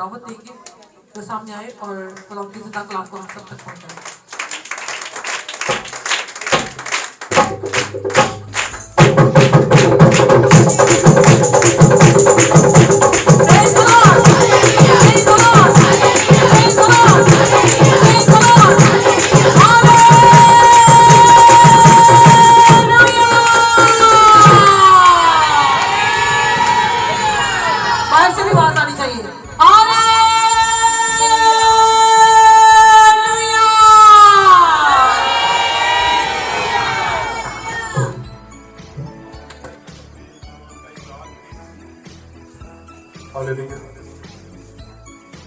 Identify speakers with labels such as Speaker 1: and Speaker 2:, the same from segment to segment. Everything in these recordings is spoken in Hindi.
Speaker 1: दावत देंगे तो सामने आए और खुदा की जिंदा कलाम को हम सब तक पहुंचाएं।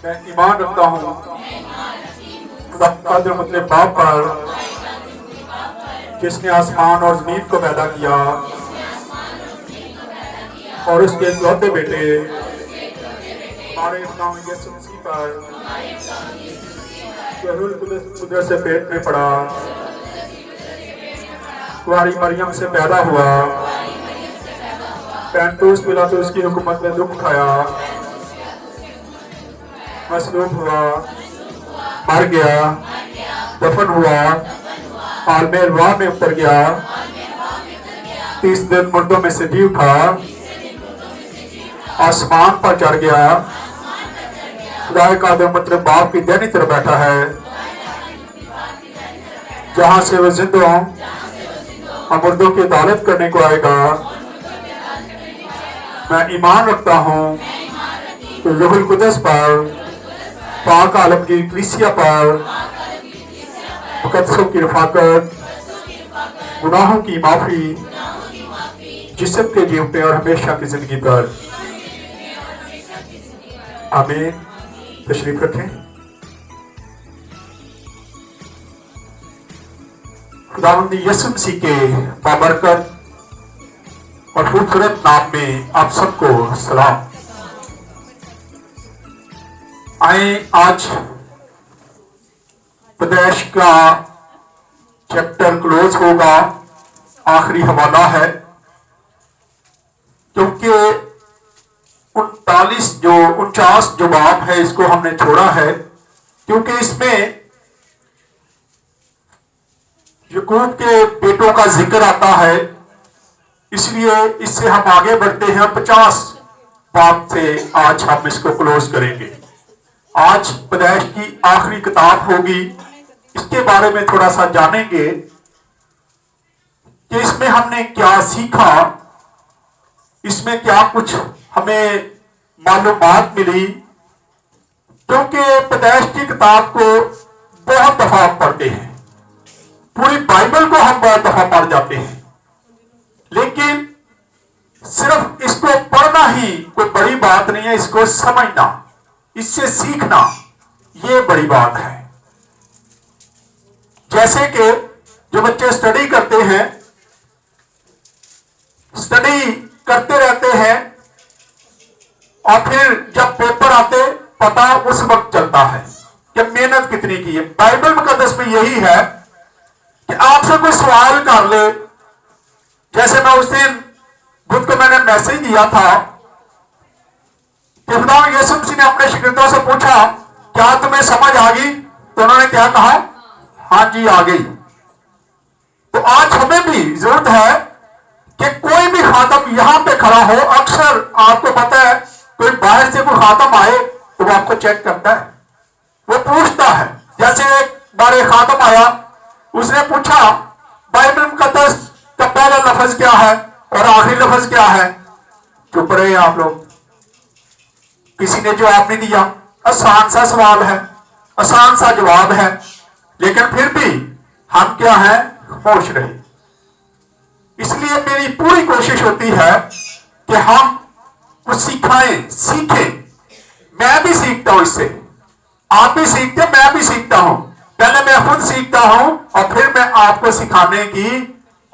Speaker 2: मैं ईमान रखता हूँ खुदा मतलब बाप पर जिसने आसमान और जमीन को पैदा किया और उसके इकलौते बेटे हमारे इमाम यीशु मसीह पर रूह कुदस कुदरत से पेट में पड़ा, कुंवारी मरियम से पैदा हुआ, पैंतुस पिलातुस की हुकूमत में दुख उठाया, मसलूब हुआ, मर गया, दफन हुआ, आलमे अरवाह में उतर गया, 30 दिन मुर्दों में से जी उठा, आसमान पर चढ़ गया, खुदा कादिर मतलब बाप की दाहिनी तरफ बैठा है, जहां से वह जिंदों और मुर्दों की अदालत करने को आएगा। मैं ईमान रखता हूँ तो रूहुल कुदस पर, पाक आलम की कलीसिया पर, मुकद्दसों की रफाकत, गुनाहों की माफी, जिस्म के जीवते और हमेशा की जिंदगी पर। आमीन। तशरीफ रखें। खुदावंद यीशु मसीह के बाबरकत और खूबसूरत नाम में आप सबको सलाम। आए आज पैदाइश का चैप्टर क्लोज होगा, आखिरी हवाला है, क्योंकि 49 जो बाब है इसको हमने छोड़ा है, क्योंकि इसमें याकूब के बेटों का जिक्र आता है, इसलिए इससे हम आगे बढ़ते हैं। 50 बाब से आज हम इसको क्लोज करेंगे। आज पैदाइश की आखिरी किताब होगी, इसके बारे में थोड़ा सा जानेंगे कि इसमें हमने क्या सीखा, इसमें क्या कुछ हमें मालूमात मिली, क्योंकि पैदाइश की किताब को बहुत दफा पढ़ते हैं, पूरी बाइबल को हम बहुत दफा पढ़ जाते हैं, लेकिन सिर्फ इसको पढ़ना ही कोई बड़ी बात नहीं है, इसको समझना, इससे सीखना, ये बड़ी बात है। जैसे कि जो बच्चे स्टडी करते हैं, स्टडी करते रहते हैं और फिर जब पेपर आते पता उस वक्त चलता है कि मेहनत कितनी की है। बाइबल मुकद्दस में यही है कि आपसे कोई सवाल कर ले, जैसे मैं उस दिन खुद को मैंने मैसेज दिया था कि खुदा यीशु मसीह ने अपने शिगिर्दों से पूछा क्या तुम्हें समझ आ गई, तो उन्होंने क्या कहा, हाँ जी आ गई। तो आज हमें भी जरूरत है कि कोई भी खातम यहां पे खड़ा हो, अक्सर आपको पता है कोई बाहर से कोई खातम आए तो वो आपको चेक करता है, वो पूछता है। जैसे एक बार एक खातम आया, उसने पूछा बाइबल मुकद्दस का पहला लफ्ज क्या है और आखिरी लफ्ज क्या है। चुप रहे आप लोग, किसी ने जवाब नहीं दिया। आसान सा सवाल है, आसान सा जवाब है, लेकिन फिर भी हम क्या है, खामोश रहे। इसलिए मेरी पूरी कोशिश होती है कि हम कुछ सिखाएं, सीखें। मैं भी सीखता हूं इससे, आप भी सीखते, मैं भी सीखता हूं। पहले मैं खुद सीखता हूं और फिर मैं आपको सिखाने की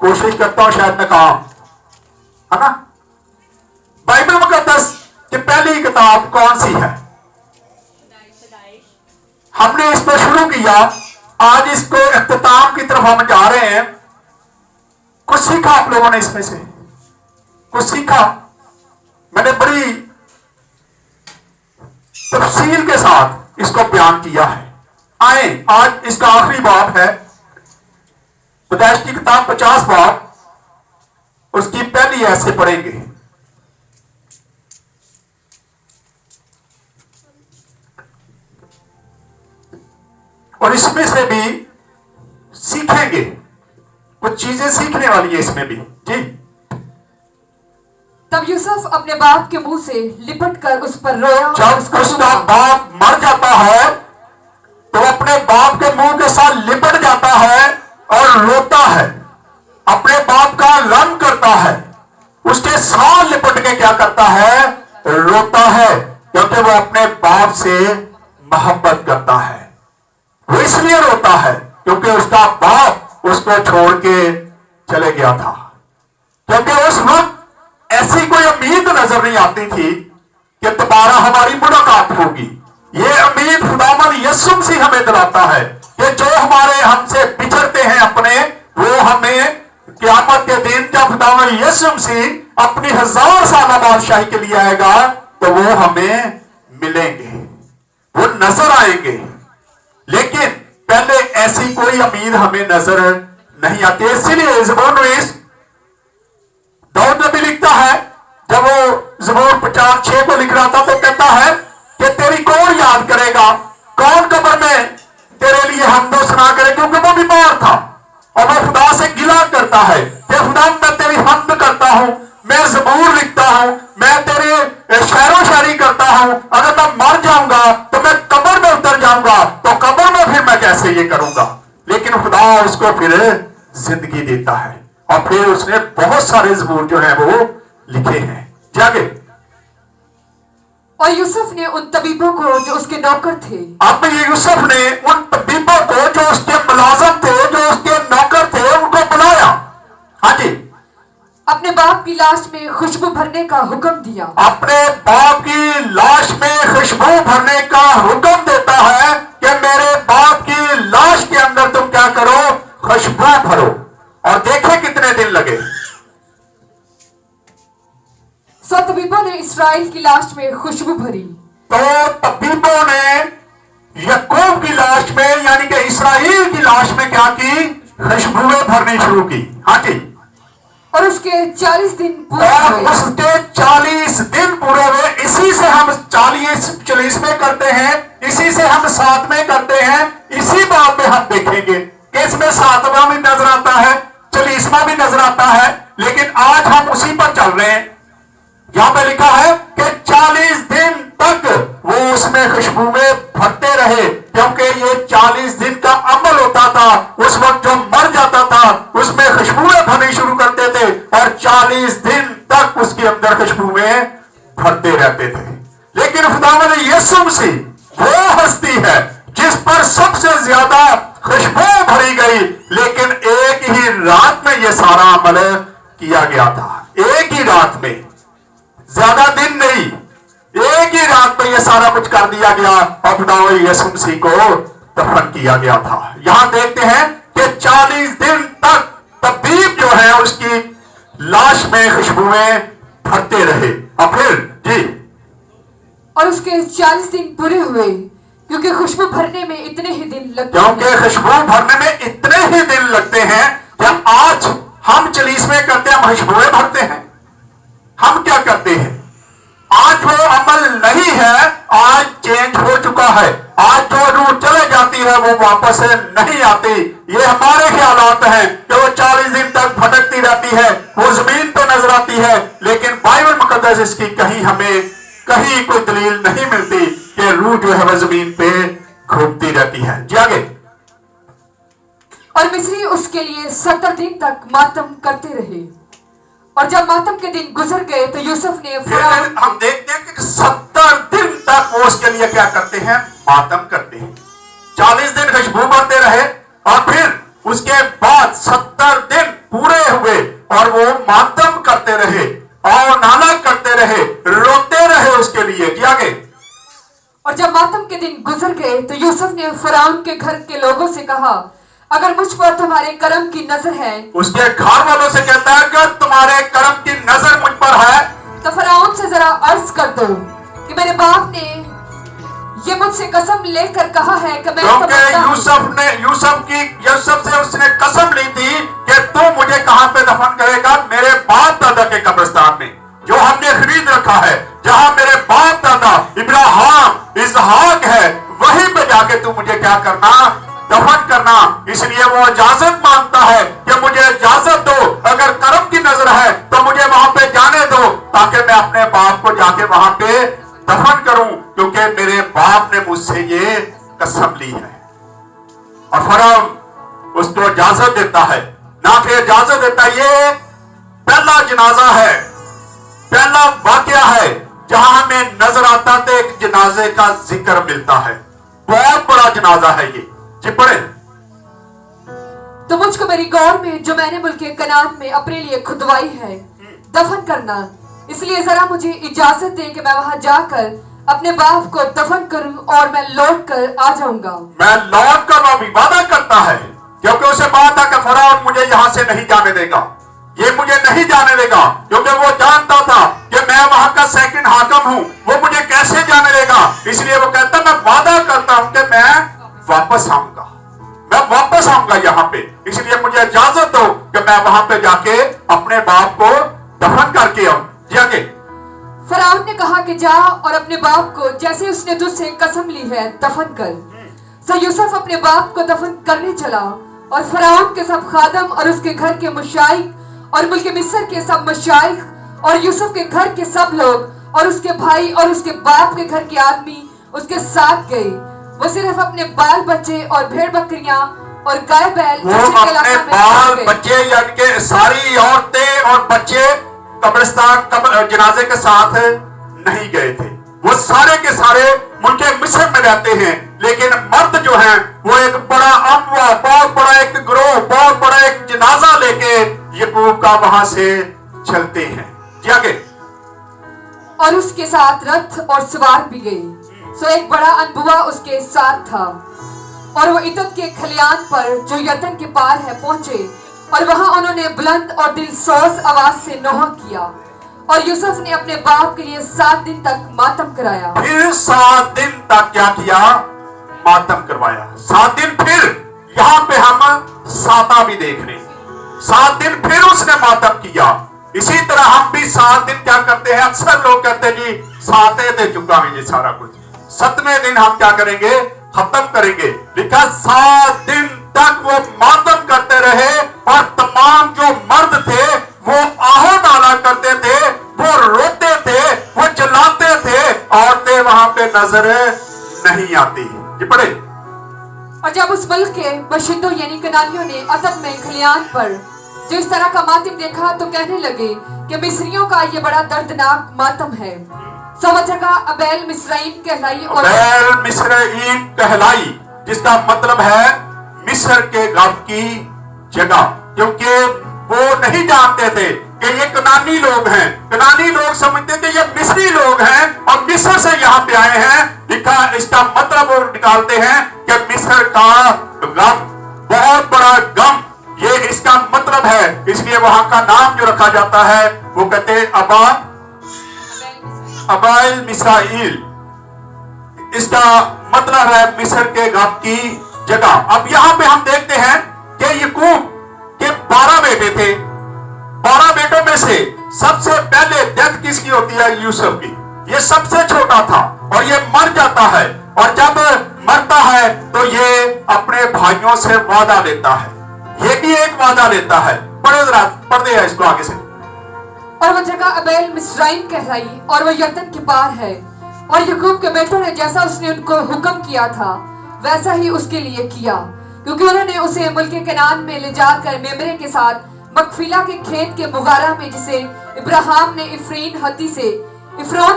Speaker 2: कोशिश करता हूं, शायद नाकाम, है ना। बाइबल मुकद्दस की पहली किताब कौन सी है? हमने इसको शुरू किया, आज इसको इख्तिताम की तरफ हम जा रहे हैं। कुछ सीखा आप लोगों ने इसमें से? कुछ सीखा? मैंने बड़ी तफसील के साथ इसको बयान किया है। आए आज इसका आखिरी बाब है, पैदाइश की किताब 50 बाब, उसकी पहली ऐसे पढ़ेंगे। और इसमें से भी सीखेंगे, कुछ चीजें सीखने वाली है इसमें भी। जी।
Speaker 3: तब यूसुफ अपने बाप के मुंह से लिपट कर उस पर रोया।
Speaker 2: जब उसका बाप मर जाता है तो अपने बाप के मुंह के साथ लिपट जाता है और रोता है, अपने बाप का रंग करता है, उसके साथ लिपट के क्या करता है, रोता है, क्योंकि वो अपने बाप से मोहब्बत करता है। वो इसलिए रोता है क्योंकि उसका बाप उसको छोड़ के चले गया था, क्योंकि उस वक्त ऐसी कोई उम्मीद नजर नहीं आती थी कि दोबारा हमारी मुलाकात होगी। ये उम्मीद खुदावन यीशु मसीह हमें दिलाता है कि जो हमारे हमसे बिछड़ते हैं अपने, वो हमें क़यामत के दिन जब खुदावन यीशु मसीह अपनी 1000 साल बादशाही के लिए आएगा तो वो हमें मिलेंगे, वो नजर आएंगे। लेकिन पहले ऐसी कोई उम्मीद हमें नजर नहीं आती। इसीलिए ज़बूर दाऊद नबी लिखता है, जब वो ज़बूर 50:6 को लिख रहा था तो कहता है कि तेरी कौन याद करेगा, कौन कब्र में तेरे लिए हमदो सुना करे, क्योंकि वो बीमार था और वो खुदा से गिला करता है कि खुदा मैं तेरी हमद करता हूं, मैं ज़बूर लिखता हूं, मैं तेरे शायरो शायरी करता हूं, अगर मैं मर जाऊंगा तो मैं कब्र में उतर जाऊंगा, तो कब्र में फिर मैं कैसे ये करूंगा। लेकिन खुदा उसको फिर जिंदगी देता है और फिर उसने बहुत सारे ज़बूर जो है वो लिखे हैं। जागे।
Speaker 3: और यूसुफ ने उन तबीबों को जो उसके नौकर थे,
Speaker 2: अब ये यूसुफ ने उन तबीबों को जो उसके मुलाजिम थे, जो उसके नौकर थे, उनको बुलाया। हाँ जी।
Speaker 3: अपने बाप की लाश में खुशबू भरने का हुक्म दिया।
Speaker 2: अपने बाप की लाश में खुशबू भरने का हुक्म देता है कि मेरे बाप की लाश के अंदर तुम क्या करो, खुशबू भरो। और देखे कितने दिन लगे।
Speaker 3: 100 तबीबों ने इस्राएल की लाश में खुशबू भरी।
Speaker 2: तो तबीबों ने याकूब की लाश में, यानी कि इस्राएल की लाश में क्या की, खुशबुएं भरनी शुरू की। हाँ जी।
Speaker 3: और उसके 40 दिन पूरे
Speaker 2: और
Speaker 3: हुए।
Speaker 2: उसके 40 दिन पूरे हुए। इसी से हम 40 करते हैं, इसी से हम 7 में करते हैं। इसी बात में हम देखेंगे कि इसमें 7वां भी नजर आता है, 40वां भी नजर आता है, लेकिन आज हम उसी पर चल रहे हैं। यहां पे लिखा है कि 40 दिन तक वो उसमें खुशबुएं भरते रहे, क्योंकि ये 40 दिन का अमल होता था। उस वक्त जो मर जाता था उसमें खुशबुएं भरनी शुरू करते थे और 40 दिन तक उसके अंदर खुशबुएं भरते रहते थे। लेकिन खुदावंद यीशु मसीह वो हस्ती है जिस पर सबसे ज्यादा खुशबू भरी गई, लेकिन एक ही रात में यह सारा अमल किया गया था। एक ही रात में, ज्यादा दिन नहीं, एक ही रात में यह सारा कुछ कर दिया गया और खुदावंद यीशु मसीह को दफन किया गया था। यहां देखते हैं कि 40 दिन तक तबीब जो है उसकी लाश में खुशबुएं भरते रहे। और फिर जी,
Speaker 3: और उसके 40 दिन पूरे हुए, क्योंकि खुशबू भरने में इतने ही दिन लगते हैं।
Speaker 2: क्योंकि खुशबू भरने में इतने ही दिन लगते हैं। जब आज हम 40वें करते हैं, हम खुशबुएं भरते हैं। हम क्या करते हैं, आज वो अमल नहीं है, आज चेंज हो चुका है। आज जो रूह चले जाती है वो वापस नहीं आती। ये हमारे ख्यालात हैं कि वो 40 दिन तक भटकती रहती है, वो जमीन तो नजर आती है, लेकिन बाइबल मुकद्दस इसकी कहीं हमें कहीं कोई दलील नहीं मिलती कि रूह जो है वह जमीन पे घूमती रहती है। जी आगे।
Speaker 3: और मिस्री उसके लिए 70 दिन तक मातम करते रहे। और जब मातम के दिन गुजर गए तो यूसुफ ने
Speaker 2: फिर हम देखते हैं कि 70 दिन तक वो उसके लिए क्या करते हैं, मातम करते हैं। 40 दिन खुशबू भरते रहे और फिर उसके बाद 70 दिन पूरे हुए और वो मातम करते रहे और नाला करते रहे, रोते रहे उसके लिए। जी आगे।
Speaker 3: और जब मातम के दिन गुजर गए तो यूसुफ ने फिरौन के घर के लोगों से कहा, अगर मुझ पर तुम्हारे कर्म की नजर है,
Speaker 2: उसके घर वालों से कहता है अगर तुम्हारे कर्म की नजर मुझ पर है
Speaker 3: तो फिरौन से जरा अर्ज कर दो कि मेरे बाप ने ये मुझसे कसम लेकर कहा है कि मैं
Speaker 2: क्योंकि यूसुफ से उसने कसम ली थी कि तू मुझे कहां पे दफन करेगा, मेरे बाप दादा के कब्रिस्तान में जो हमने खरीद रखा है, जहां मेरे बाप दादा इब्राहिम इसहाक है, वहीं पे जाके तू मुझे क्या करना, दफन करना। इसलिए वो इजाजत मांगता है कि मुझे इजाजत दो, अगर करम की नजर है तो मुझे वहां पे जाने दो, ताकि मैं अपने बाप को जाके वहां पे दफन करूं, क्योंकि मेरे बाप ने मुझसे ये कसम ली है। और फरौन उसको इजाजत देता है, ना कि इजाजत देता। ये पहला जनाजा है, पहला वाकया है जहां हमें नजर आता है एक जनाजे का जिक्र मिलता है। बहुत बड़ा जनाजा है ये जी। पढ़े।
Speaker 3: तो मुझको मेरी गौर में जो मैंने मुल्क कनान में अपने लिए खुदवाई है दफन करना, इसलिए जरा मुझे इजाजत दे कि मैं वहां जाकर अपने बाप को दफन करूं और मैं लौट कर आ जाऊंगा। मैं
Speaker 2: लौट कर वो वादा करता है, क्योंकि उसे बात था कि फरौन मुझे यहां से नहीं जाने देगा, ये मुझे नहीं जाने देगा, क्योंकि वो जानता था कि मैं वहां का सेकंड हाकिम हूं, वो मुझे कैसे जाने देगा। इसलिए वो कहता मैं वादा करता हूं कि मैं वापस आऊंगा, मैं वापस आऊंगा यहाँ पे, इसलिए मुझे इजाजत दो कि मैं वहां पे जाके अपने बाप को दफन करके आऊं। जाके
Speaker 3: फरौन ने कहा कि जा और अपने बाप को जैसे उसने तुझसे कसम ली है दफन कर। सो यूसुफ अपने बाप को दफन करने चला, और फरौन के सब खादम और उसके घर के मुशाइख और मुल्क मिस्र के सब मुशाइख और यूसुफ के घर के सब लोग और उसके भाई और उसके बाप के घर के आदमी उसके साथ गए। वो सिर्फ अपने बाल बच्चे और भेड़ बकरियां और गाय बैल,
Speaker 2: वो अपने बाल बच्चे यानी कि सारी औरतें और बच्चे कब्रिस्तान जनाजे के साथ नहीं गए थे। वो सारे के सारे मुल्क मिस्र में रहते हैं, लेकिन मर्द जो हैं वो एक बड़ा अमवा, बहुत बड़ा एक ग्रोह, बहुत बड़ा एक जनाजा लेके याकूब का वहां से चलते हैं। आगे।
Speaker 3: और उसके साथ रथ और सवार भी गए। सो एक बड़ा अनबुआ उसके साथ था, और वो इतत के खलियान पर जो यरदन के पार है पहुंचे, और वहां उन्होंने बुलंद और दिलसोज आवाज से नोहा किया। और यूसुफ ने अपने बाप के लिए 7 दिन तक मातम कराया।
Speaker 2: फिर 7 दिन तक क्या किया? मातम करवाया। 7 दिन फिर यहाँ पे हम साता भी देख रहे हैं। 7 दिन फिर उसने मातम किया। इसी तरह हम भी 7 दिन क्या करते हैं? अक्सर लोग कहते हैं जी 7 दे चुका है ये सारा कुछ, 7वें दिन हम क्या करेंगे? खत्म करेंगे। लिखा 7 दिन तक वो मातम करते रहे, और तमाम जो मर्द थे वो आहो डाला करते थे, वो रोते थे, वो चिल्लाते थे, औरतें वहां पे नजर नहीं आती। जी पढ़े।
Speaker 3: और जब उस मुल्क के बशिंदों यानी कनानियों ने अतब में खलियान पर जो इस तरह का मातम देखा, तो कहने लगे कि मिस्रियों का ये बड़ा दर्दनाक मातम है। सो वह जगह अबेल मिस्राइम कहलाई, और
Speaker 2: अबेल मिस्राइम कहलाई, जिसका मतलब है मिस्र के गम की जगह, क्योंकि वो नहीं जानते थे कि ये कनानी लोग हैं। कनानी लोग समझते थे ये मिस्री लोग हैं और मिस्र से यहाँ पे आए हैं। लिखा इसका मतलब वो निकालते हैं कि मिस्र का गम, बहुत बड़ा गम, ये इसका मतलब है। इसलिए वहां का नाम जो रखा जाता है वो कहते हैं अबेल मिस्राइल। इसका मतलब है मिस्र के गम की जगह। अब यहां पे हम देखते हैं कि याकूब के 12 बेटे थे। 12 बेटों में से सबसे पहले डेथ किसकी होती है? यूसुफ की। ये सबसे छोटा था और ये मर जाता है, और जब मरता है तो ये अपने भाइयों से वादा लेता है। ये भी एक वादा लेता है। पढ़े जरा, पढ़ दे इसको आगे से।
Speaker 3: और वह जगह अबेल मिस्राइम कहलाई, और वह यरदन के पार है। और याकूब के बेटों ने जैसा उसने उनको हुक्म किया था वैसा ही उसके लिए किया, क्योंकि उन्होंने उसे मुल्क कनान में ले जाकर मेमरे के साथ मकफिला के खेत के मुगारा में, जिसे इब्राहिम ने इफ्रोन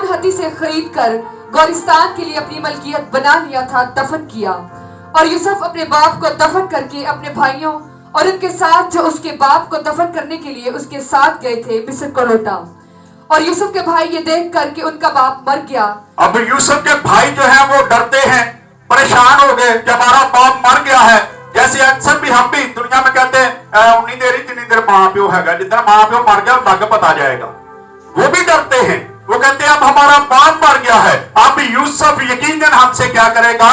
Speaker 3: हती से खरीद कर गोरिस्तान के लिए अपनी मलकियत बना लिया था, दफन किया। और यूसुफ अपने बाप को दफन करके अपने भाइयों और उनके साथ जो उसके बाप को दफन करने के लिए उसके साथ गए थे मिस्र को लौटा। और यूसुफ के भाई ये देख कर कि उनका बाप मर गया।
Speaker 2: अब यूसुफ के भाई जो हैं वो डरते हैं, परेशान हो गए कि हमारा बाप मर गया है। जैसे अक्सर भी हम भी दुनिया में कहते हैं उन्हीं देर मां प्यो है, जितना मां प्यो मर गया लग पता जाएगा। वो भी डरते हैं। वो कहते हैं अब हमारा बाप मर गया है, अब यूसुफ यकीनन हमसे क्या करेगा,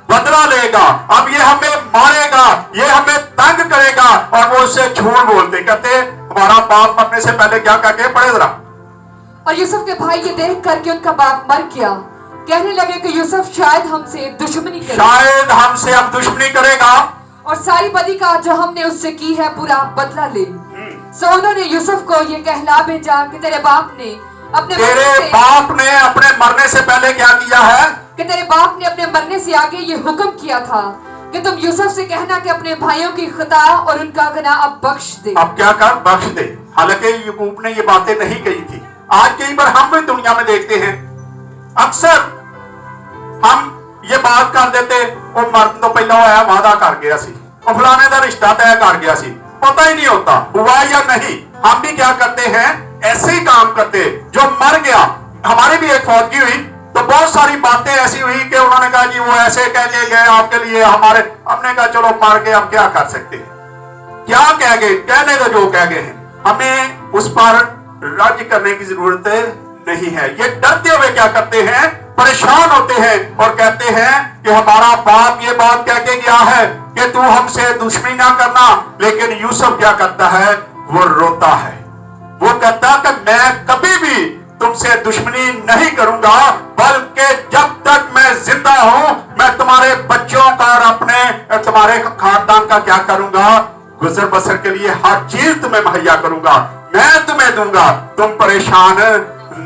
Speaker 2: बदला लेगा, अब ये हमें मारेगा, ये हमें तंग करेगा। और वो उससे झूठ बोलते, कहते हमारा बाप मरने से पहले क्या करके पढ़े जरा।
Speaker 3: और यूसुफ के भाई ये देख करके उनका बाप मर गया, कहने लगे कि यूसुफ शायद हमसे दुश्मनी करेगा,
Speaker 2: शायद हमसे अब दुश्मनी करेगा
Speaker 3: और सारी बदी का जो हमने उससे की है पूरा बदला ले। सो उन्होंने यूसुफ को ये कहला भेजा कि तेरे बाप ने अपने
Speaker 2: मरने से पहले क्या किया है,
Speaker 3: कि तेरे बाप ने अपने मरने से आगे ये हुक्म किया था कि तुम यूसुफ से कहना कि अपने भाइयों की खता और उनका गुनाह अब बख्श दे।
Speaker 2: अब क्या कर, बख्श दे। हालांकि याकूब ने ये बातें नहीं कही थी। आज कई बार हम भी दुनिया में देखते हैं, अक्सर हम ये बात कर देते, वो मरन तो पहला होया वादा कर गया सी, वो फलाने का रिश्ता तय कर गया सी, पता ही नहीं होता हुआ या नहीं। हम भी क्या करते हैं, ऐसे ही काम करते। जो मर गया, हमारी भी एक फौजी हुई तो बहुत सारी बातें ऐसी हुई कि उन्होंने कहा जी वो ऐसे कहने गए आपके लिए, हमारे, हमने कहा चलो मर गए, अब क्या कर सकते हैं, क्या कह गए, कहने तो जो कह गए हैं, हमें उस पर राज्य करने की जरूरत नहीं है। ये डरते हुए क्या करते हैं, परेशान होते हैं और कहते हैं कि हमारा बाप ये बात कह के गया है कि तू हमसे दुश्मनी ना करना। लेकिन यूसुफ क्या करता है, वो रोता है, वो कहता है कि मैं कभी भी तुमसे दुश्मनी नहीं करूंगा, बल्कि जब तक मैं जिंदा हूं मैं तुम्हारे बच्चों का और अपने तुम्हारे खानदान का क्या करूंगा, गुजर बसर के लिए हर चीज तुम्हें मुहैया करूंगा, मैं तुम्हें दूंगा, तुम परेशान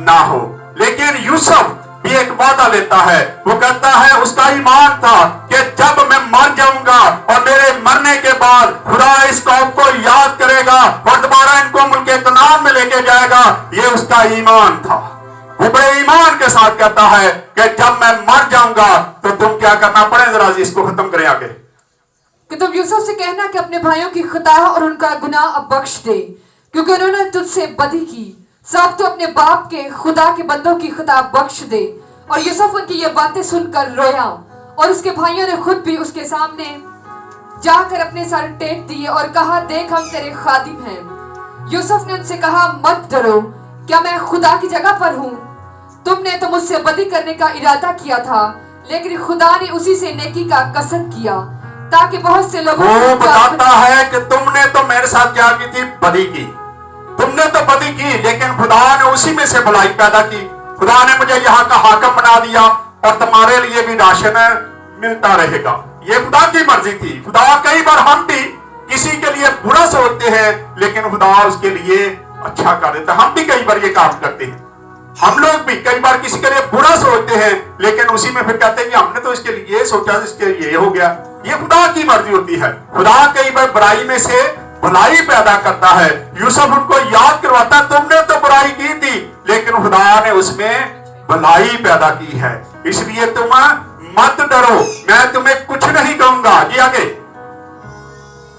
Speaker 2: ना हो। लेकिन यूसुफ भी एक वादा लेता है, वो कहता है उसका ईमान था कि जब मैं मर जाऊंगा और मेरे मरने के बाद खुदा इस कौम को याद करेगा और दोबारा इनको मुल्के कनान में लेके जाएगा। ये उसका ईमान था। वो बड़े ईमान के साथ कहता है कि जब मैं मर जाऊंगा तो तुम क्या करना पड़े, जरा इसको खत्म करें आगे,
Speaker 3: कि तुम यूसुफ से कहना कि अपने भाइयों की खता और उनका गुनाह अब बख्श दे, क्योंकि उन्होंने तुझसे बदी की। सब तो अपने बाप के खुदा के बंदों की खता बख्श दे। और यूसुफ उनकी ये बातें सुनकर रोया, और उसके भाइयों ने खुद भी उसके सामने जाकर अपने सर टेक दिए और कहा, देख हम तेरे खादिम हैं। यूसुफ ने उनसे कहा, मत डरो, क्या मैं खुदा की जगह पर हूँ? तुमने तो मुझसे बदी करने का इरादा किया था, लेकिन खुदा ने उसी से नेकी का कसद किया ताकि बहुत से लोगों
Speaker 2: को बताता है कि तुमने तो मेरे साथ क्या की थी, बदी की, तुमने तो बदी की, लेकिन खुदा ने उसी में से भलाई पैदा की। खुदा ने मुझे यहाँ का हाकिम बना दिया और तुम्हारे लिए भी राशन मिलता रहेगा। ये खुदा की मर्जी थी। खुदा, कई बार हम भी किसी के लिए बुरा सोचते हैं लेकिन खुदा उसके लिए अच्छा कर देता है। हम भी कई बार ये काम करते हैं, हम लोग भी कई बार किसी के लिए बुरा सोचते हैं लेकिन उसी में फिर कहते हैं कि हमने तो इसके लिए सोचा, इसके लिए हो गया। ये खुदा की मर्जी होती है। खुदा कई बार बुराई में से भलाई पैदा करता है। यूसुफ उनको याद करवाता, तुमने तो बुराई की थी लेकिन खुदा ने उसमें भलाई पैदा की है, इसलिए तुम मत डरो, मैं तुम्हें कुछ नहीं कहूंगा। जी आगे।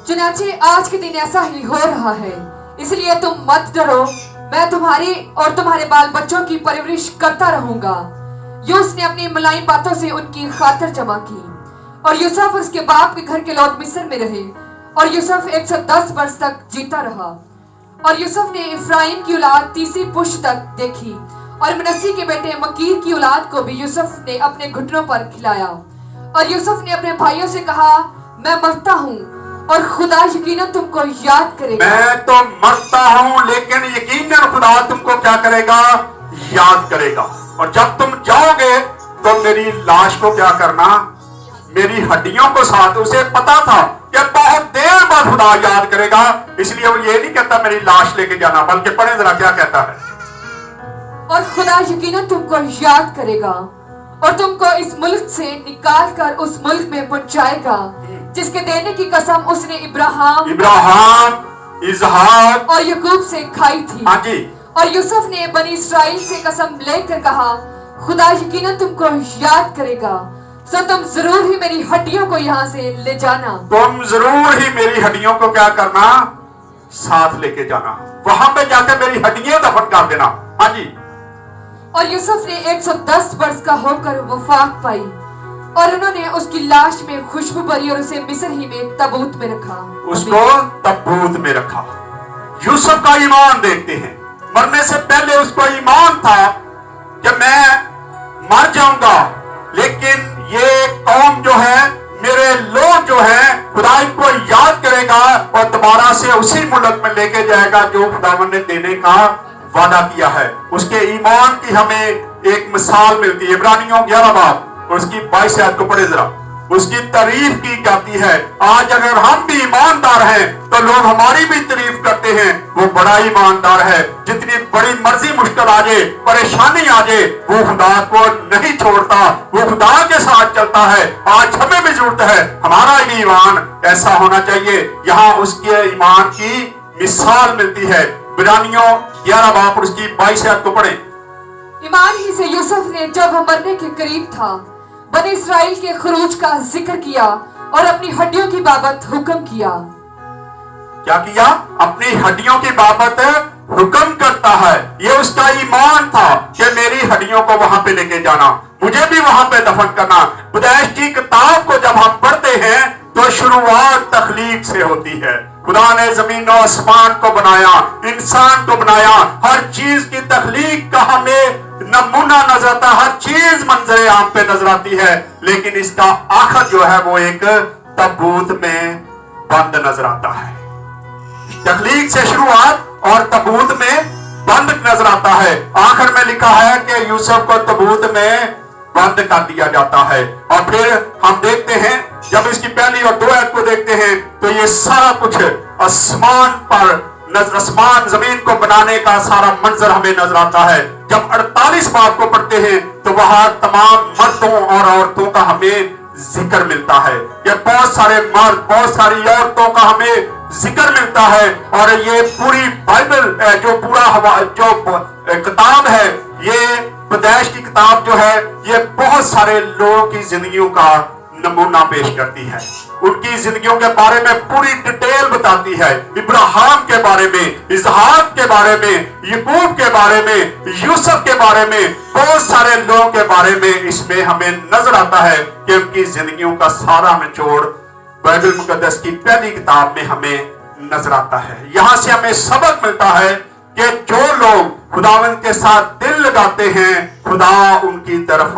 Speaker 3: चुनाचे आज के दिन ऐसा ही हो रहा है, इसलिए तुम मत डरो, मैं तुम्हारी और तुम्हारे बाल बच्चों की परवरिश करता रहूंगा। यूसुफ ने अपनी मुलायम बातों से उनकी खातिर जमा की, और यूसुफ उसके बाप के घर के लौट मिस्र में रहे, और यूसुफ 110 वर्ष तक जीता रहा। और यूसुफ ने इफ्राइम की औलाद तीसरी पुश्त तक देखी, और मनस्सी के बेटे मकीर की औलाद को भी यूसुफ ने अपने घुटनों पर खिलाया। और यूसुफ ने अपने भाइयों से कहा, मैं मरता हूँ और खुदा यकीनन तुमको याद करेगा।
Speaker 2: मैं तो मरता हूँ लेकिन यकीनन खुदा तुमको क्या करेगा, याद करेगा। और जब तुम जाओगे तो मेरी लाश को क्या करना, मेरी हड्डियों को साथ। उसे पता था कि बहुत देर बाद खुदा याद करेगा, इसलिए वो ये नहीं कहता मेरी लाश लेके जाना, बल्कि पढ़े जरा क्या कहता है,
Speaker 3: और खुदा यकीनन तुमको याद करेगा और तुमको इस मुल्क से निकाल कर उस मुल्क में पहुंचाएगा जिसके देने की कसम उसने इब्राहिम, इसहाक और याकूब से खाई थी।
Speaker 2: हाँ जी।
Speaker 3: और यूसुफ ने बनी इस्राएल से कसम लेकर कहा, खुदा यकीनन तुमको याद करेगा, सो तुम जरूर ही मेरी हड्डियों को यहाँ से ले जाना।
Speaker 2: तुम जरूर ही मेरी हड्डियों को क्या करना, साथ लेके जाना, वहां पे जाकर मेरी हड्डियां दफन कर देना। हाँ जी।
Speaker 3: और यूसुफ ने 110 वर्ष का होकर वफात पाई, और उन्होंने उसकी लाश में खुशबू भरी और उसे मिस्र ही में तबूत में रखा।
Speaker 2: उसको तबूत में रखा। यूसुफ का ईमान देखते हैं, मरने से पहले उसको ईमान था कि मैं मर जाऊंगा, लेकिन ये कौम जो है, मेरे लोग जो है, खुदा इनको याद करेगा और दोबारा से उसी मुल्क में लेके जाएगा जो खुदावन ने देने का वादा किया है। उसके ईमान की हमें एक मिसाल मिलती है। इब्रानियों 11 बाब और उसकी 22 आयत को पढ़े जरा, उसकी तारीफ की जाती है। आज अगर हम भी ईमानदार हैं तो लोग हमारी भी तारीफ करते हैं, वो बड़ा ईमानदार है। जितनी बड़ी मर्जी मुश्किल आ जाए, परेशानी आ जाए, वो खुदा को नहीं छोड़ता, वो खुदा के साथ चलता है। आज हमें भी जरूरत है, हमारा भी ईमान ऐसा होना चाहिए। यहाँ उसके ईमान की मिसाल मिलती है। इब्रानियों 11 बाब और उसकी 22 आयत को पढ़े।
Speaker 3: ईमान ही से यूसुफ ने जब वह मरने के करीब था, बने इस्राएल के खरूज का जिक्र किया और अपनी हड्डियों की बाबत हुक्म किया।
Speaker 2: क्या किया? अपनी हड्डियों की बाबत हुक्म करता है। ये उसका ईमान था कि मेरी हड्डियों को वहां पे लेके जाना, मुझे भी वहां पे दफन करना। पैदाइश की किताब को जब हम पढ़ते हैं तो शुरुआत तख्लीक से होती है। खुदा ने जमीन और आसमान को बनाया, इंसान को बनाया, हर चीज की तख्लीक का हमें नमूना नजर आता, हर चीज मंजरे आम पे नजर आती है, लेकिन इसका आखिर जो है वो एक तबूत में बंद नजर आता है। तख्लीक से शुरुआत और तबूत में बंद नजर आता है। आखिर में लिखा है कि यूसुफ को तबूत में बंद कर दिया जाता है। और फिर हम देखते हैं, जब इसकी पहली और 2 आयत को देखते हैं तो ये सारा कुछ आसमान पर आसमान जमीन को बनाने का सारा मंजर हमें नजर आता है। जब 48 बाब को पढ़ते हैं तो वहां तमाम मर्दों और औरतों का हमें जिक्र मिलता है। ये बहुत सारे मर्द, बहुत सारी औरतों का हमें जिक्र मिलता है। और ये पूरी बाइबल जो पूरा जो किताब है, ये पैदाइश की किताब जो है, ये बहुत सारे लोगों की जिंदगियों का नमूना पेश करती है। उनकी जिंदगियों के बारे में पूरी डिटेल बताती है। इब्राहिम के बारे में, इसहाक के बारे में, याकूब के बारे में, यूसुफ के बारे में, बहुत सारे लोगों के बारे में इसमें हमें नजर आता है कि उनकी जिंदगियों का सारा निचोड़ बाइबल मुकद्दस की पहली किताब में हमें नजर आता है। यहां से हमें सबक मिलता है कि जो लोग खुदावंद के साथ दिल लगाते हैं, खुदा उनकी तरफ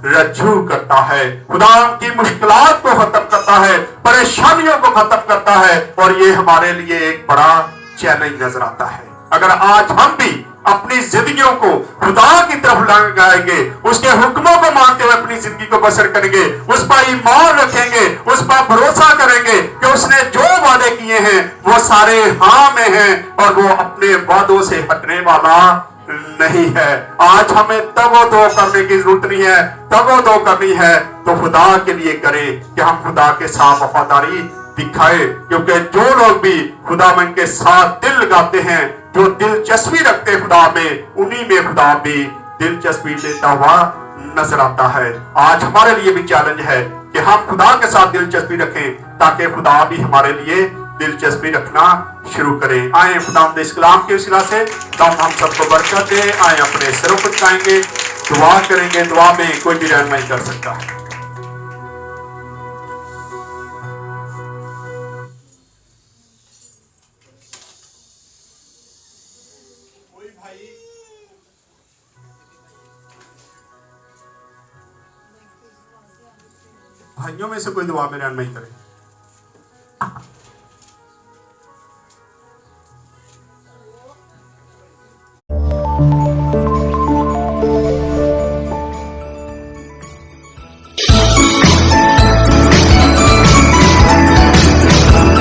Speaker 2: रज्जू करता है, खुदा उनकी मुश्किलात को खत्म करता है, परेशानियों को खत्म करता है। और ये हमारे लिए एक बड़ा चैलेंज नजर आता है। अगर आज हम भी अपनी जिंदगियों को खुदा की तरफ लगाएंगे, उसके हुक्मों को मानते हुए अपनी जिंदगी को बसर करेंगे, उस पर ईमान रखेंगे, उस पर भरोसा करेंगे कि उसने जो वादे किए हैं वो सारे हाँ में हैं और वो अपने वादों से हटने वाला नहीं है। आज हमें तवो दो करने की जरूरत नहीं है, तवो दो करनी है तो खुदा के लिए करें कि हम खुदा के साथ वफादारी दिखाए। क्योंकि जो लोग भी खुदावन के साथ दिल लगाते हैं, जो दिलचस्पी रखते हैं खुदा में, उन्हीं में खुदा भी दिलचस्पी लेता हुआ नजर आता है। आज हमारे लिए भी चैलेंज है कि हम खुदा के साथ दिलचस्पी रखें ताकि खुदा भी हमारे लिए दिलचस्पी रखना शुरू करें। आए खुदा इस कलाम के वसीला से हम सबको बरकत दे। आए अपने सिरों को झुकाएंगे, दुआ करेंगे। दुआ में कोई भी रहनुमाई कर सकता है। भाइयों में से कोई दुआ में रहनुमाई करे।